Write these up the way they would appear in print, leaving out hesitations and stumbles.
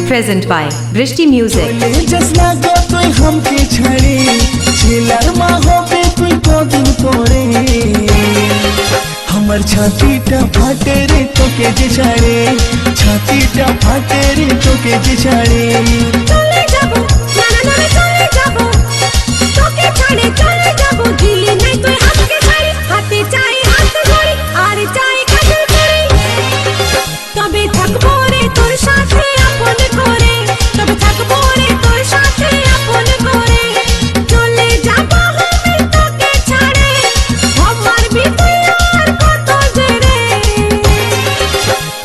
Present by Brishti Music. जसना गो तुई हमके छड़े छिलर मा होबे तुई को दिन तोरे हमर छाती टा फाटे रे तोके जे छड़े छाती टा फाटे रे तोके जे छड़े चले जाबो ना ना ना चले जाबो तोके छाड़े चले जाबो दिल्ली नहीं तुई हमके छाड़े हाथे चाहे हाथ जोड़ी आरे चाहे काजल करी तबे থাকবো রে তোর সাথে আপন করে তবে থাকবো রে তোর সাথে আপন করে চলে যাবো আমি তোকে ছাড়ে আমার বিপদ কত জেরে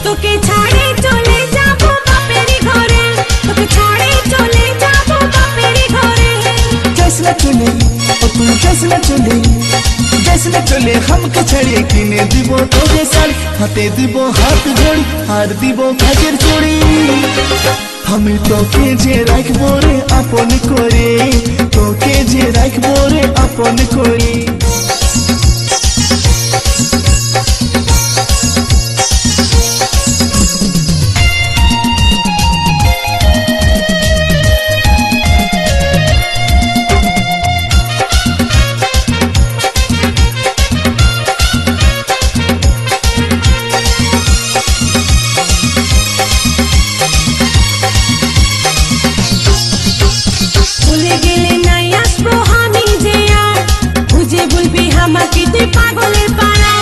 তোকে ছাড়ে চলে যাবো বাপেরই ঘরে তোকে ছাড়ে চলে যাবো বাপেরই ঘরে जसना चले ओ तू जसना चले हमके छड़े किने दिबो तोरे साड़ी हाथे दिबो हाथ जोड़ी हार दिबो काजर चूड़ी আমি তোকে যে রাখবো রে আপন করে তোকে যে রাখবো রে আপন করে ভুলে গেলে নাই আসবো আমি যে আর বুঝে বলবি আমাকে তুই পাগলের পাড়া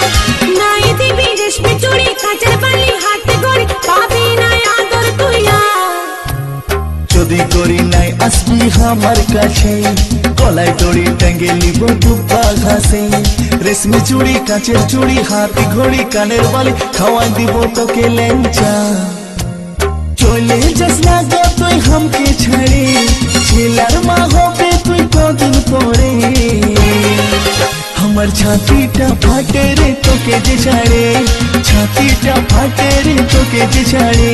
নাই দিবি রেশমি চুড়ি কাঁচের বালি হাতে গড়ি পাবি নাই আদর তুই আর যদি করি নাই আসবি আমার কাছে গলায় দড়ি টাঙ্গে নিব দুব্বা ঘাসে রেশমি চুড়ি কাঁচের চুড়ি হাত ঘড়ি কানের বালি খাওয়াই দিব তোকে লেঞ্চা চলে যাস না গো তুই हमके छड़े छिलर मा होबे तुई कदिन परे हमर छाती टा फाटे रे तोके जे छड़े छाती टा फाटे रे तोके जे छड़े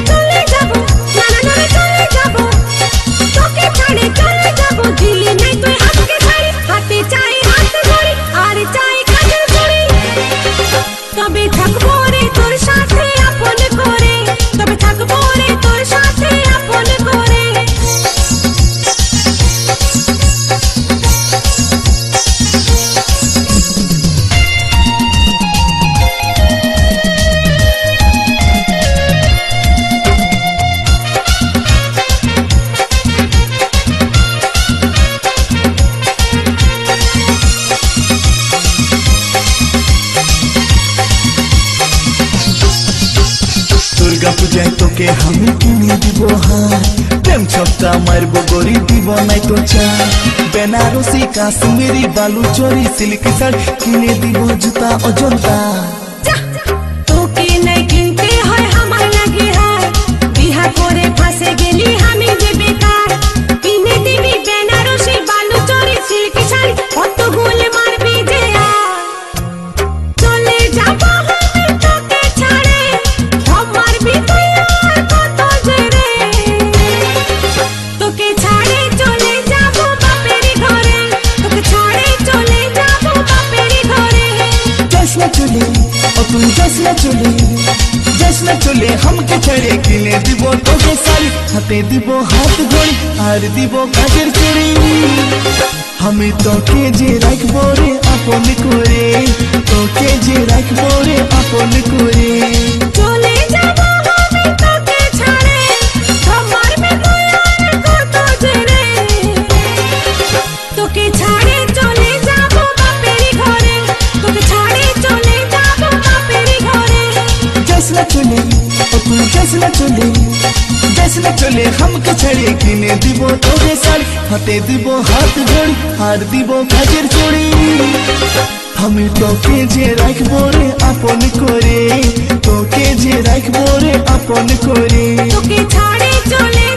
চলে যাবো না না না চলে যাবো তোকে ছাড়ে চলে যাবো দিল্লি নাই তুই আমাকে ছাড়ে হাতে চাই হাত ধরে আর চাই কাজল করি তবে থাকবো রে তোর সাথে আপন করে তবে থাকবো রে তোর সাথে আপন করে दुर्गा पूजाय तोके हम किने দিব হার প্রেম ছক্কা মারবো গরি দিব নাই তো চা বেনারসি কাশ্মীরি বালু চরি সিল্ক শাড়ি কিনে দিব জুতা অজন্তা তোকে নাই কিনতে হয় আমার লাগে হার বিহা করে ফাঁসে গেলি আমি যে বেকার কিনে দিবি বেনারসি বালু চরি সিল্ক শাড়ি কত গুল মারবি যে আর চলে যাবো আমি তোকে ছাড়ে আমার বিপদ কত জেরে তোকে ছাড়ে চলে যাবো বাপেরই ঘরে তোকে ছাড়ে চলে যাবো বাপেরই ঘরে जसना चले ओ तू जसना चले हमके छड़े किने দিব তোকে শাড়ি হাতে দিব হাত ঘড়ি আর দিব কাজের চুড়ি আমি তোকে যে রাখবো রে আপন করে তোকে যে রাখবো রে আপন করে চলে যাবো আমি তোকে ছাড়ে আমার বিপদ কত জেরে তোকে ছাড়ে চলে যাবো বাপেরই ঘরে তোকে ছাড়ে চলে যাবো বাপেরই ঘরে जसना चले ओ तू जसना चले हमके छड़े किने দিব তোকে শাড়ি হাতে দিব হাত ঘড়ি আর দিব কাজের চুড়ি আমি তোকে যে রাখবো রে আপন করে তোকে যে রাখবো রে আপন করে তোকে ছাড়ে চলে